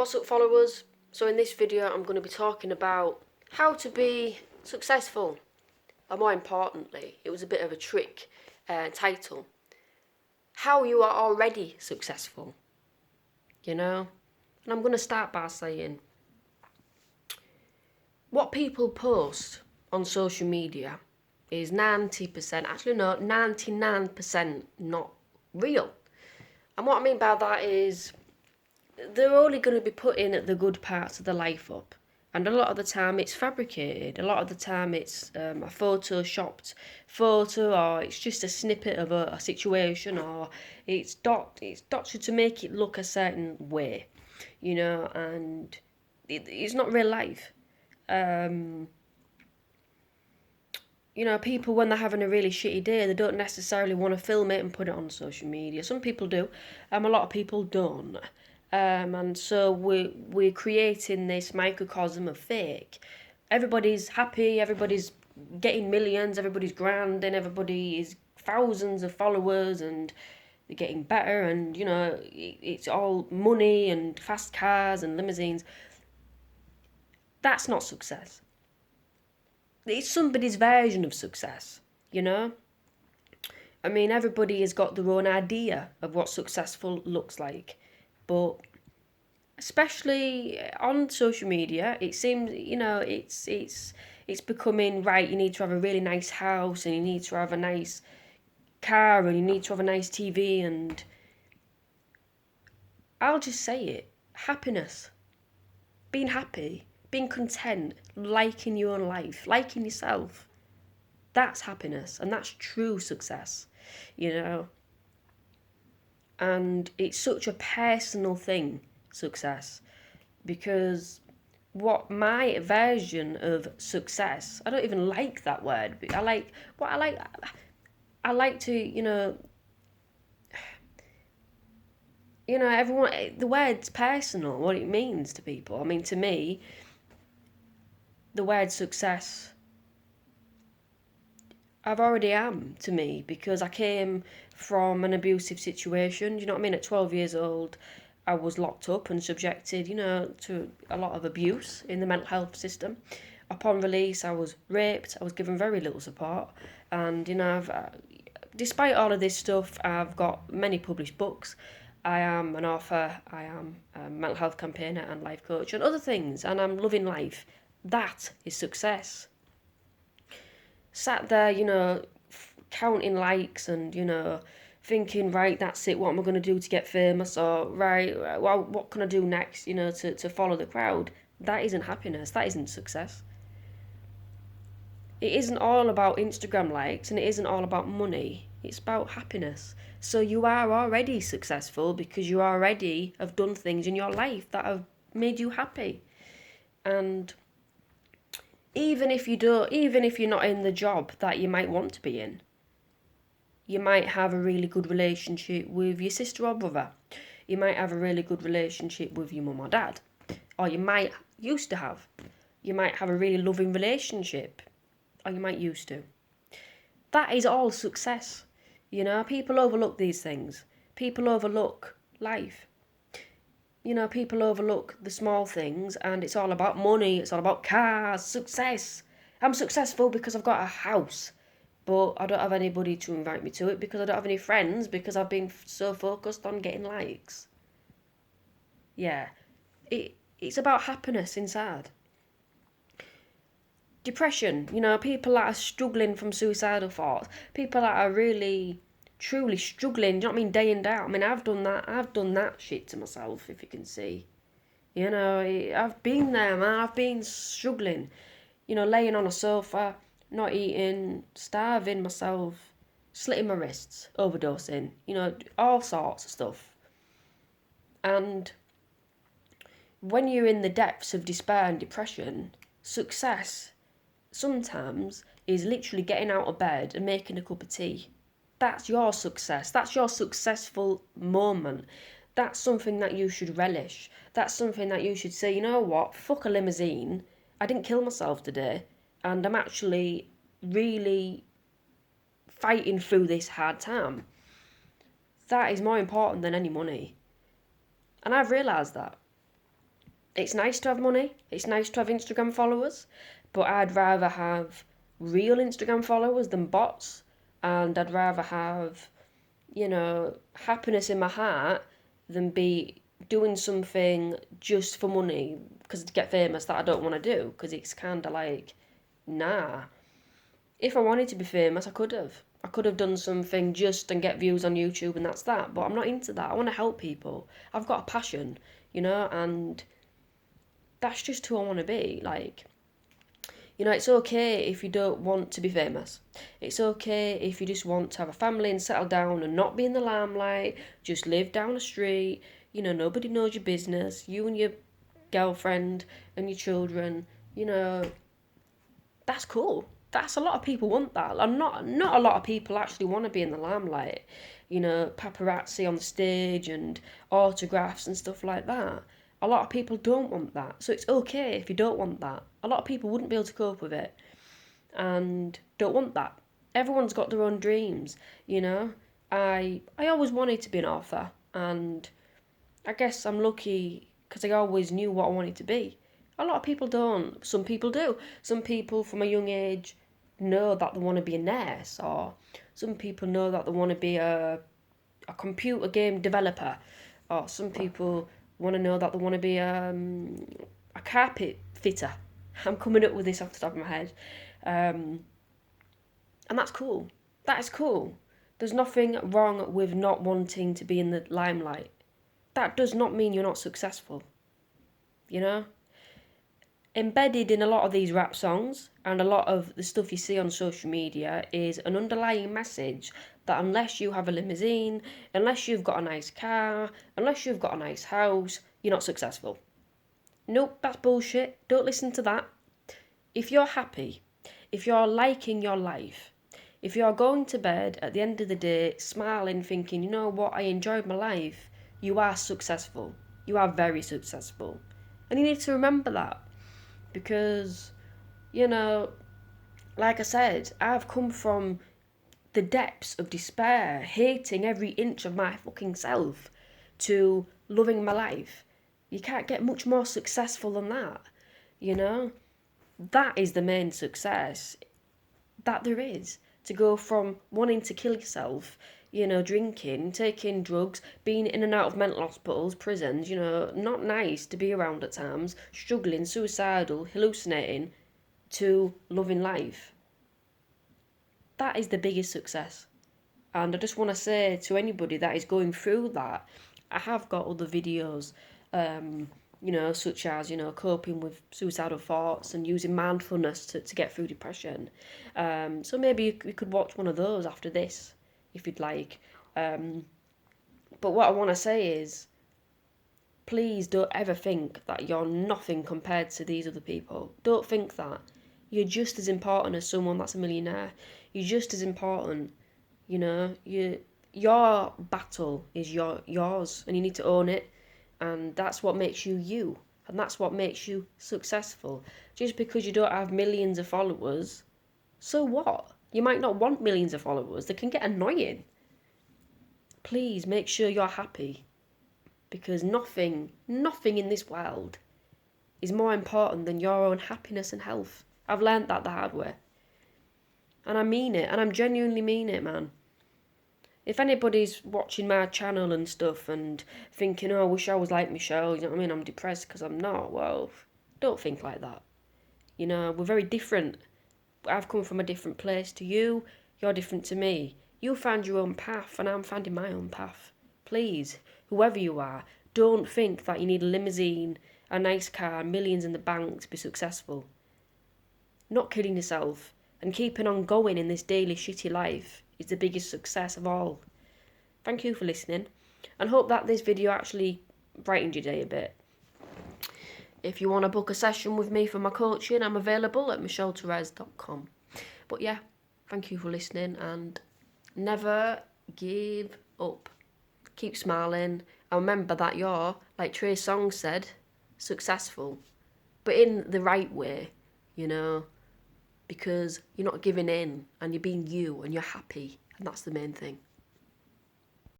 What's up, followers? So in this video I'm going to be talking about how to be successful, or more importantly, it was a bit of a trick title, how you are already successful, And I'm going to start by saying, what people post on social media is 90%, actually no, 99% not real. And what I mean by that is, they're only going to be putting the good parts of their life up. And a lot of the time it's fabricated. A lot of the time it's a photoshopped photo, or it's just a snippet of a situation, or it's doctored to make it look a certain way, and it's not real life. People, when they're having a really shitty day, they don't necessarily want to film it and put it on social media. Some people do, a lot of people don't. And so we're creating this microcosm of fake. Everybody's happy, everybody's getting millions, everybody's grand, and everybody is thousands of followers, and they're getting better, and it's all money and fast cars and limousines. That's not success. It's somebody's version of success, everybody has got their own idea of what successful looks like. But especially on social media, it seems, it's becoming, right, you need to have a really nice house, and you need to have a nice car, and you need to have a nice TV, and I'll just say it, happiness. Being happy, being content, liking your own life, liking yourself. That's happiness, and that's true success, And it's such a personal thing, success, because what my version of success, I don't even like that word, but I like to, everyone, the word's personal, what it means to people. To me, the word success, I've already am to me, because I came from an abusive situation. At 12 years old, I was locked up and subjected, to a lot of abuse in the mental health system. Upon release, I was raped. I was given very little support, and despite all of this stuff, I've got many published books. I am an author. I am a mental health campaigner and life coach and other things, and I'm loving life. That is success. Sat there, counting likes and, thinking, right, that's it, what am I going to do to get famous? Or, right, well, what can I do next, to follow the crowd? That isn't happiness. That isn't success. It isn't all about Instagram likes, and it isn't all about money. It's about happiness. So you are already successful, because you already have done things in your life that have made you happy. And even if you're not in the job that you might want to be in, you might have a really good relationship with your sister or brother. You might have a really good relationship with your mum or dad. Or you might used to have. You might have a really loving relationship. Or you might used to. That is all success. People overlook these things. People overlook life. People overlook the small things, and it's all about money, it's all about cars, success. I'm successful because I've got a house, but I don't have anybody to invite me to it, because I don't have any friends, because I've been so focused on getting likes. Yeah, it's about happiness inside. Depression, people that are struggling from suicidal thoughts, people that are really truly struggling, day in, day out. I've done that shit to myself, if you can see. I've been there, man. I've been struggling, laying on a sofa, not eating, starving myself, slitting my wrists, overdosing, all sorts of stuff. And when you're in the depths of despair and depression, success sometimes is literally getting out of bed and making a cup of tea. That's your success. That's your successful moment. That's something that you should relish. That's something that you should say, you know what, fuck a limousine. I didn't kill myself today, and I'm actually really fighting through this hard time. That is more important than any money. And I've realised that. It's nice to have money. It's nice to have Instagram followers. But I'd rather have real Instagram followers than bots. And I'd rather have, happiness in my heart than be doing something just for money because to get famous that I don't want to do. Because it's kind of like, nah. If I wanted to be famous, I could have. I could have done something just and get views on YouTube and that's that. But I'm not into that. I want to help people. I've got a passion, and that's just who I want to be. Like, it's okay if you don't want to be famous. It's okay if you just want to have a family and settle down and not be in the limelight. Just live down the street. Nobody knows your business. You and your girlfriend and your children. That's cool. That's a lot of people want that. And not a lot of people actually want to be in the limelight. Paparazzi on the stage and autographs and stuff like that. A lot of people don't want that. So it's okay if you don't want that. A lot of people wouldn't be able to cope with it and don't want that. Everyone's got their own dreams, I always wanted to be an author, and I guess I'm lucky because I always knew what I wanted to be. A lot of people don't. Some people do. Some people from a young age know that they want to be a nurse, or some people know that they want to be a computer game developer, or some people want to know that they want to be a carpet fitter. I'm coming up with this off the top of my head. And that's cool. That is cool. There's nothing wrong with not wanting to be in the limelight. That does not mean you're not successful. Embedded in a lot of these rap songs and a lot of the stuff you see on social media is an underlying message that unless you have a limousine, unless you've got a nice car, unless you've got a nice house, you're not successful. Nope, that's bullshit. Don't listen to that. If you're happy, if you're liking your life, if you're going to bed at the end of the day smiling, thinking, you know what, I enjoyed my life, you are successful. You are very successful. And you need to remember that. Because, like I said, I've come from the depths of despair, hating every inch of my fucking self, to loving my life. You can't get much more successful than that, That is the main success that there is. To go from wanting to kill yourself, drinking, taking drugs, being in and out of mental hospitals, prisons, not nice to be around at times, struggling, suicidal, hallucinating, to loving life. That is the biggest success. And I just want to say to anybody that is going through that, I have got other videos, such as, coping with suicidal thoughts and using mindfulness to get through depression. So maybe you could watch one of those after this, if you'd like. But what I want to say is, please don't ever think that you're nothing compared to these other people. Don't think that. You're just as important as someone that's a millionaire. You're just as important, your battle is yours, and you need to own it. And that's what makes you you. And that's what makes you successful. Just because you don't have millions of followers, so what? You might not want millions of followers. They can get annoying. Please make sure you're happy. Because nothing in this world is more important than your own happiness and health. I've learned that the hard way. And I mean it. And I genuinely mean it, man. If anybody's watching my channel and stuff and thinking, oh, I wish I was like Michelle, you know what I mean, I'm depressed because I'm not, well, don't think like that. We're very different. I've come from a different place to you, you're different to me. You found your own path and I'm finding my own path. Please, whoever you are, don't think that you need a limousine, a nice car, millions in the bank to be successful. Not killing yourself and keeping on going in this daily shitty life is the biggest success of all. Thank you for listening, and hope that this video actually brightened your day a bit. If you want to book a session with me for my coaching, I'm available at michelletherese.com. But yeah, thank you for listening, and never give up. Keep smiling, and remember that you're, like Trey Songz said, successful, but in the right way, because you're not giving in and you're being you and you're happy, and that's the main thing.